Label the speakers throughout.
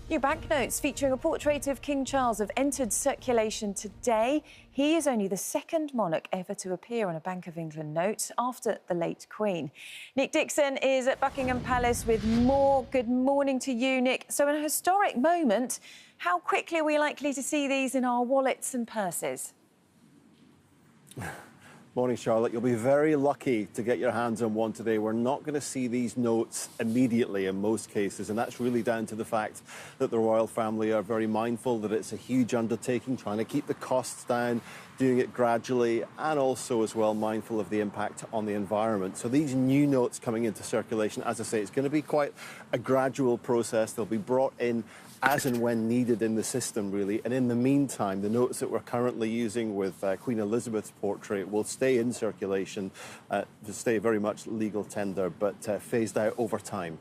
Speaker 1: New banknotes featuring a portrait of King Charles have entered circulation today. He is only the second monarch ever to appear on a Bank of England note after the late Queen. Nick Dixon is at Buckingham Palace with more. Good morning to you, Nick. So, in a historic moment, how quickly are we likely to see these in our wallets and purses?
Speaker 2: Morning, Charlotte. You'll be very lucky to get your hands on one today. We're not going to see these notes immediately in most cases, and that's really down to the fact that the royal family are very mindful that it's a huge undertaking, trying to keep the costs down, doing it gradually, and also as well mindful of the impact on the environment. So these new notes coming into circulation, as I say, it's going to be quite a gradual process. They'll be brought in as and when needed in the system, really. And in the meantime, the notes that we're currently using with Queen Elizabeth's portrait will stay in circulation, to stay very much legal tender, but phased out over time.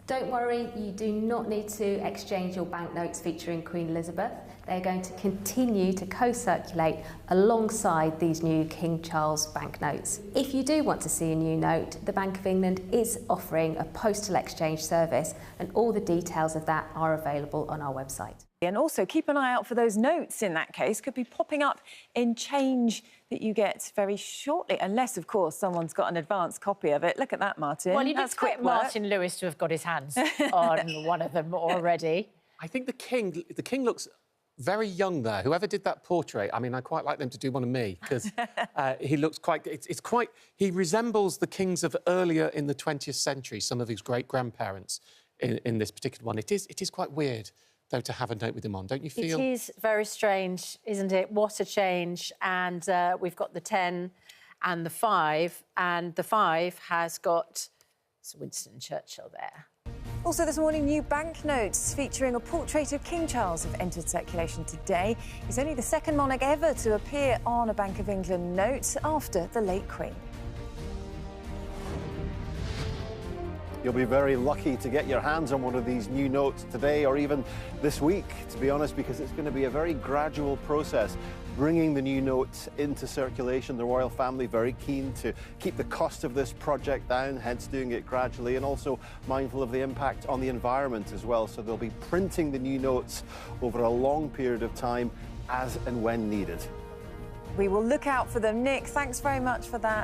Speaker 3: Don't worry, you do not need to exchange your banknotes featuring Queen Elizabeth. They're going to continue to co-circulate alongside these new King Charles banknotes. If you do want to see a new note, the Bank of England is offering a postal exchange service, and all the details of that are available on our website.
Speaker 1: And also keep an eye out for those notes in that case, could be popping up in change that you get very shortly, unless, of course, someone's got an advanced copy of it. Look at that, Martin.
Speaker 4: Well, you'd
Speaker 1: That's
Speaker 4: expect
Speaker 1: quick work.
Speaker 4: Martin Lewis to have got his hands on one of them already.
Speaker 5: I think the king looks very young there. Whoever did that portrait, I mean, I quite like them to do one of me, because he looks quite... It's quite... He resembles the kings of earlier in the 20th century, some of his great-grandparents in this particular one. It is quite weird, though, to have a note with him on, don't you feel?
Speaker 4: It is very strange, isn't it? What a change. And we've got the 10 and the 5, and the 5 has got Sir Winston Churchill there.
Speaker 1: Also this morning, new banknotes featuring a portrait of King Charles have entered circulation today. He's only the second monarch ever to appear on a Bank of England note after the late Queen.
Speaker 2: You'll be very lucky to get your hands on one of these new notes today or even this week, to be honest, because it's going to be a very gradual process bringing the new notes into circulation. The royal family very keen to keep the cost of this project down, hence doing it gradually, and also mindful of the impact on the environment as well. So they'll be printing the new notes over a long period of time as and when needed.
Speaker 1: We will look out for them. Nick, thanks very much for that.